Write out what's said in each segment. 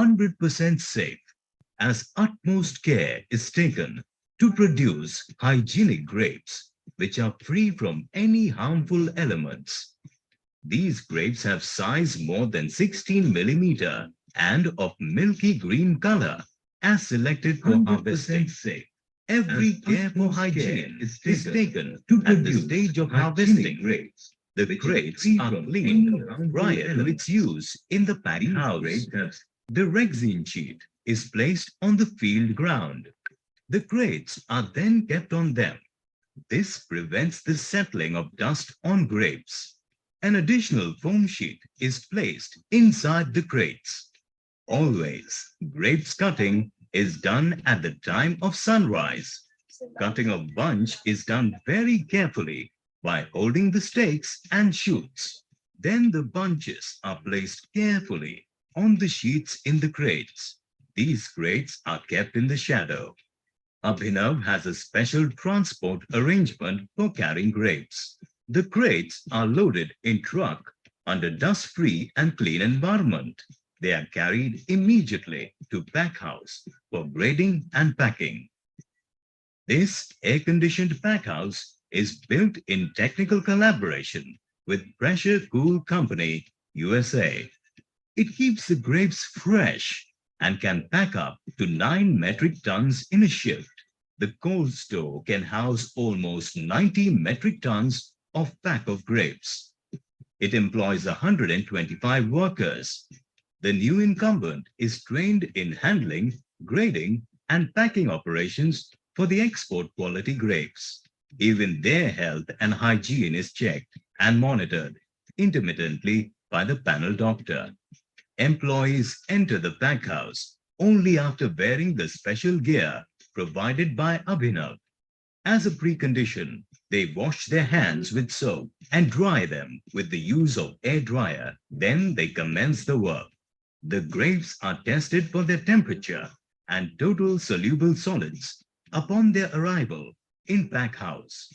100% safe, as utmost care is taken to produce hygienic grapes which are free from any harmful elements. These grapes have size more than 16 millimeter and of milky green color, as selected for harvesting. Safe. Every care for hygiene is taken to at the stage of harvesting grapes. The grapes are cleaned prior to its use in the pack house. The resin sheet is placed on the field ground. The crates are then kept on them. This prevents the settling of dust on grapes. An additional foam sheet is placed inside the crates. Always, grapes cutting is done at the time of sunrise. Cutting of bunch is done very carefully by holding the stakes and shoots. Then the bunches are placed carefully on the sheets in the crates. These crates are kept in the shadow. Abhinav has a special transport arrangement for carrying grapes. The crates are loaded in truck under dust-free and clean environment. They are carried immediately to pack house for grading and packing. This air-conditioned pack house is built in technical collaboration with Pressure Cool Company, USA. It keeps the grapes fresh and can pack up to 9 metric tons in a shift. The cold store can house almost 90 metric tons of pack of grapes. It employs 125 workers. The new incumbent is trained in handling, grading, and packing operations for the export quality grapes. Even their health and hygiene is checked and monitored intermittently by the panel doctor. Employees enter the pack house only after wearing the special gear provided by Abhinav. As a precondition, they wash their hands with soap and dry them with the use of air dryer. Then they commence the work. The grapes are tested for their temperature and total soluble solids upon their arrival in pack house.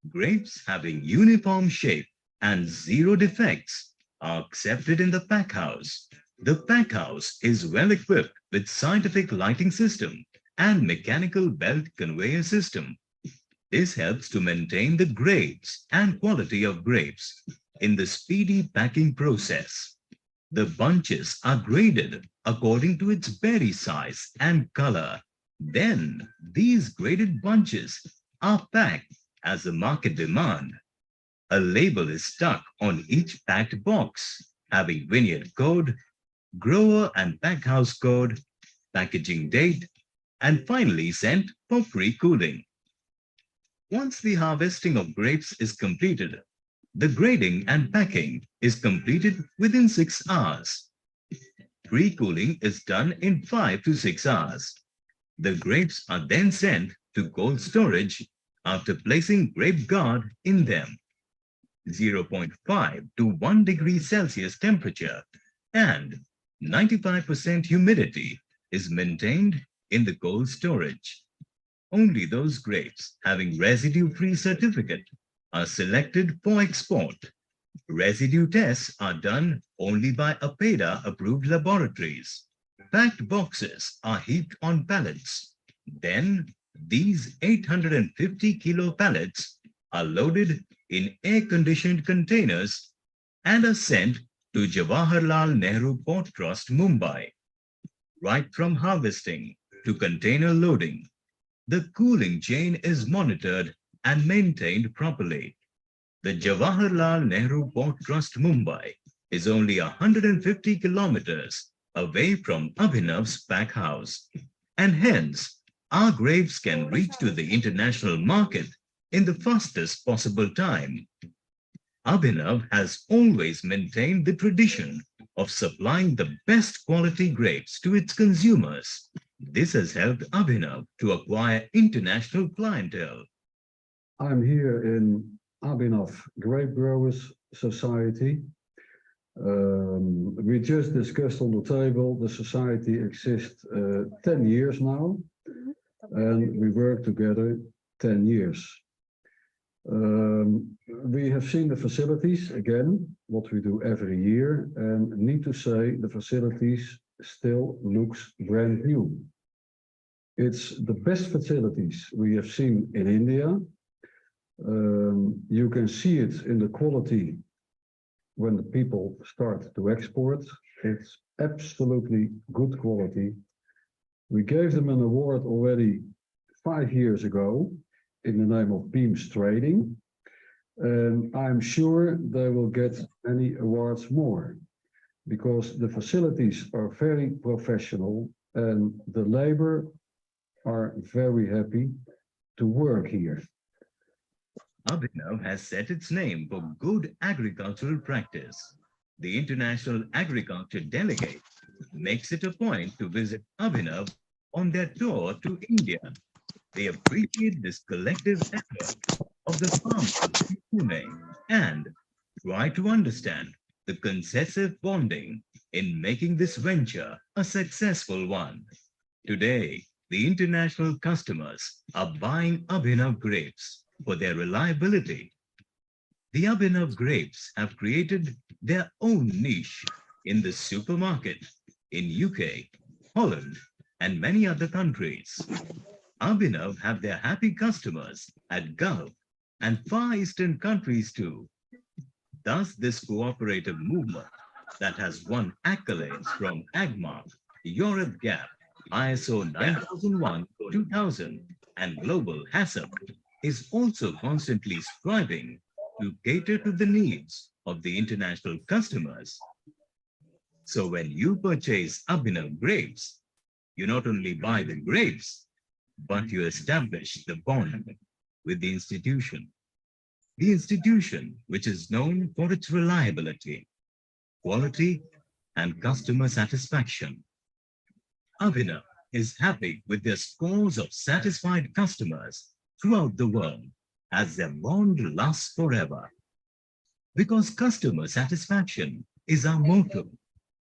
Grapes having uniform shape and zero defects are accepted in the pack house. The pack house is well equipped with scientific lighting system and mechanical belt conveyor system. This helps to maintain the grades and quality of grapes in the speedy packing process. The bunches are graded according to its berry size and color. Then these graded bunches are packed as the market demand. A label is stuck on each packed box, having vineyard code, grower and pack house code, packaging date, and finally sent for pre-cooling. Once the harvesting of grapes is completed, the grading and packing is completed within 6 hours. Pre-cooling is done in 5 to 6 hours. The grapes are then sent to cold storage after placing grape guard in them. 0.5 to 1 degree Celsius temperature and 95% humidity is maintained in the cold storage. Only those grapes having residue-free certificate are selected for export. Residue tests are done only by APEDA-approved laboratories. Packed boxes are heaped on pallets. Then, these 850 kilo pallets are loaded in air-conditioned containers and are sent to Jawaharlal Nehru Port Trust, Mumbai. Right from harvesting to container loading, the cooling chain is monitored and maintained properly. The Jawaharlal Nehru Port Trust, Mumbai is only 150 kilometers away from Abhinav's pack house, and hence our grapes can reach to the international market in the fastest possible time. Abhinav has always maintained the tradition of supplying the best quality grapes to its consumers. This has helped Abhinav to acquire international clientele. I'm here in Abhinav Grape Growers Society. We just discussed on the table, the society exists 10 years now, and we work together 10 years. We have seen the facilities, again, what we do every year, and need to say the facilities still looks brand new. It's the best facilities we have seen in India. You can see it in the quality when the people start to export. It's absolutely good quality. We gave them an award already 5 years ago in the name of Beams Trading. And I'm sure they will get many awards more because the facilities are very professional and the labor are very happy to work here. Abhinav has set its name for good agricultural practice. The International Agriculture Delegate makes it a point to visit Abhinav on their tour to India. They appreciate this collective effort of the farmers in Pune and try to understand the concessive bonding in making this venture a successful one. Today, the international customers are buying Abhinav grapes for their reliability. The Abhinav grapes have created their own niche in the supermarket in UK, Holland, and many other countries. Abhinav have their happy customers at Gulf and Far Eastern countries too. Thus, this cooperative movement that has won accolades from AGMA, Europe Gap, ISO 9001-2000, and Global HACCP is also constantly striving to cater to the needs of the international customers. So when you purchase Abhinav grapes, you not only buy the grapes, but you establish the bond with the institution. The institution, which is known for its reliability, quality, and customer satisfaction. Abhinav is happy with their scores of satisfied customers throughout the world as their bond lasts forever. Because customer satisfaction is our motto,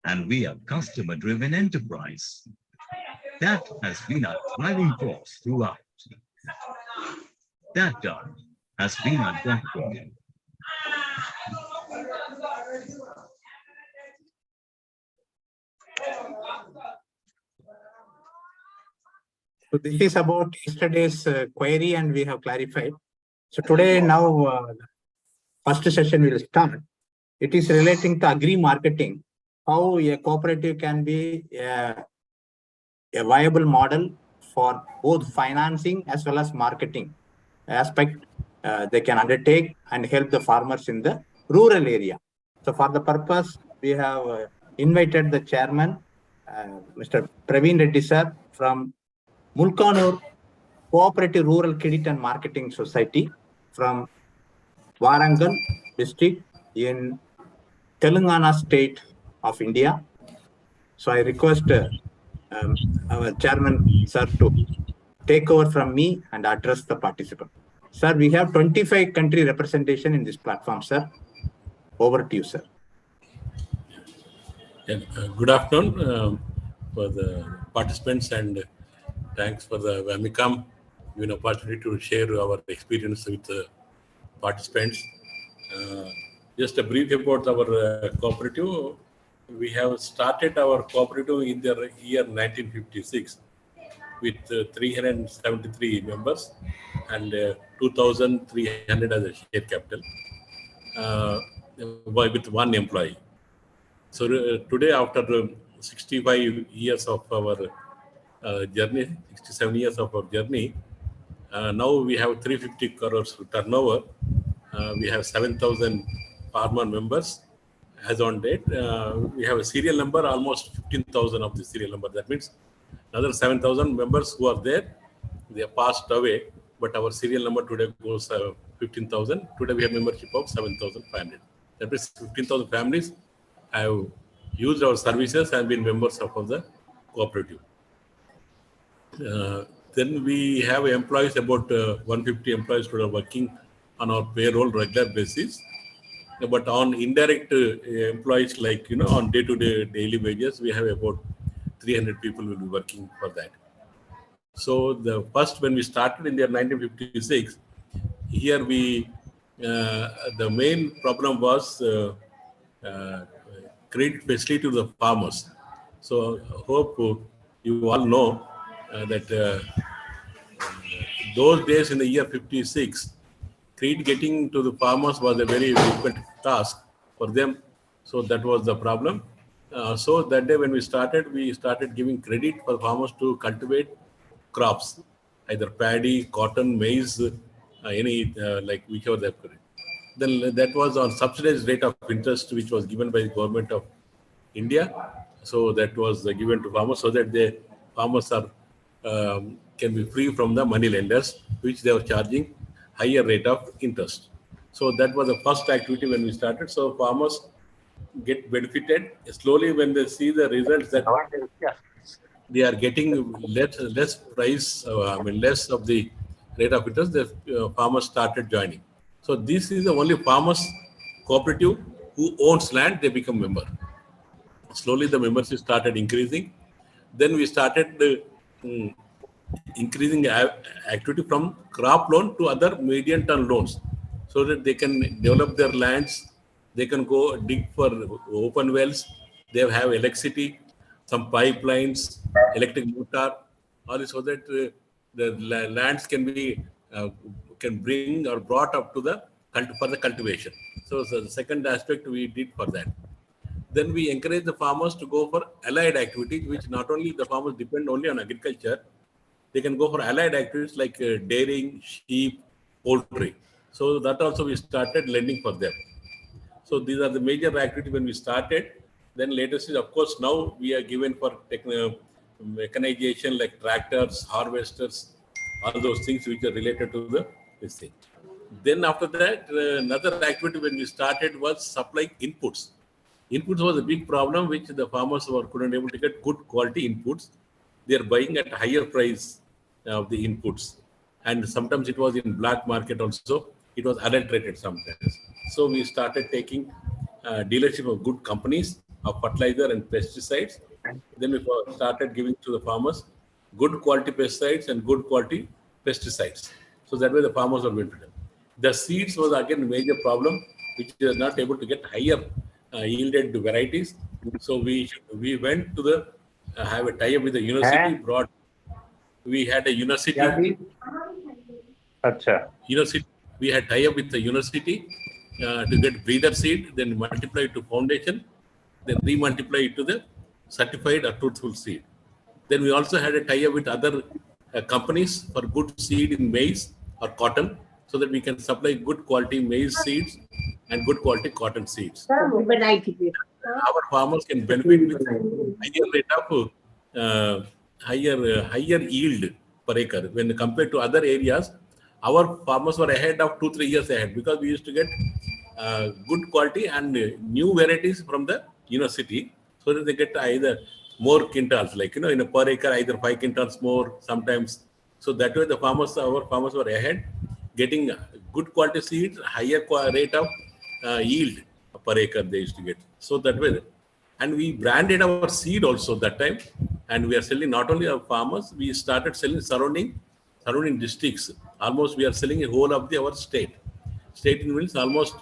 and we are customer-driven enterprise. That has been our driving force throughout. That has been our backbone. So this is about yesterday's query, and we have clarified. So today, now, first session will start. It is relating to agri-marketing, how a cooperative can be a viable model for both financing as well as marketing aspect they can undertake and help the farmers in the rural area. So for the purpose, we have invited the chairman, Mr. Praveen Reddy sir from Mulkanur Cooperative Rural Credit and Marketing Society from Warangal district in Telangana state of India. So I request our chairman sir to take over from me and address the participant. Sir, we have 25 country representation in this platform, sir. Over to you, sir. Yeah, good afternoon for the participants, and thanks for the VAMNICOM given opportunity to share our experience with the participants. Just a brief about our cooperative. We have started our cooperative in the year 1956 with 373 members and 2,300 as a share capital with one employee. So today, after 65 years of our journey, 67 years of our journey, now we have 350 crores turnover. We have 7,000 farmer members. As on date, we have a serial number, almost 15,000 of the serial number. That means another 7,000 members who are there, they are passed away, but our serial number today goes 15,000. Today we have membership of 7,500. That means 15,000 families have used our services and been members of the cooperative. Then we have employees, about 150 employees who are working on our payroll regular basis. But on indirect employees, like, on day-to-day daily wages, we have about 300 people will be working for that. So the first, when we started in the year 1956, here we, the main problem was credit facility to the farmers. So hope you all know that those days in the year 56, credit getting to the farmers was a very difficult task for them. So that was the problem. So that day when we started giving credit for farmers to cultivate crops, either paddy, cotton, maize, any like whichever they could. Then that was on subsidized rate of interest, which was given by the government of India. So that was given to farmers so that the farmers are can be free from the money lenders, which they were charging higher rate of interest. So that was the first activity when we started. So farmers get benefited slowly when they see the results that they are getting less price, less of the rate of interest. The farmers started joining. So this is the only farmers cooperative who owns land. They become member. Slowly the membership started increasing. Then we started mm, increasing activity from crop loan to other medium term loans so that they can develop their lands. They can go dig for open wells. They have electricity, some pipelines, electric motor, all this so that the lands can be can bring or brought up to the for the cultivation. So the second aspect we did for that. Then we encourage the farmers to go for allied activities, which not only the farmers depend only on agriculture, they can go for allied activities like dairying, sheep, poultry. So that also we started lending for them. So these are the major activities when we started. Then latest is, of course, now we are given for mechanization like tractors, harvesters, all those things which are related to this thing. Then after that, another activity when we started was supplying inputs. Inputs was a big problem which the farmers couldn't able to get good quality inputs. They are buying at higher price of the inputs, and sometimes it was in black market also. It was adulterated sometimes. So we started taking dealership of good companies of fertilizer and pesticides. Then we started giving to the farmers good quality pesticides and good quality pesticides. So that way the farmers are benefited. The seeds was again a major problem, which they are not able to get higher yielded varieties. So we went to the have a tie-up with the university. Brought we had a university. Acha. University we had tie-up with the university to get breeder seed, then multiply it to foundation, then re-multiply it to the certified or truthful seed. Then we also had a tie-up with other companies for good seed in maize or cotton, so that we can supply good quality maize seeds and good quality cotton seeds. Our farmers can benefit with higher rate of higher yield per acre when compared to other areas. Our farmers were ahead of 2-3 years ahead because we used to get good quality and new varieties from the university, so that they get either more quintals, like in a per acre either 5 quintals more sometimes. So that way our farmers were ahead, getting good quality seeds, higher rate of yield per acre they used to get. So that way, and we branded our seed also that time, and we are selling not only our farmers, we started selling surrounding districts. Almost we are selling a whole of our state. State means almost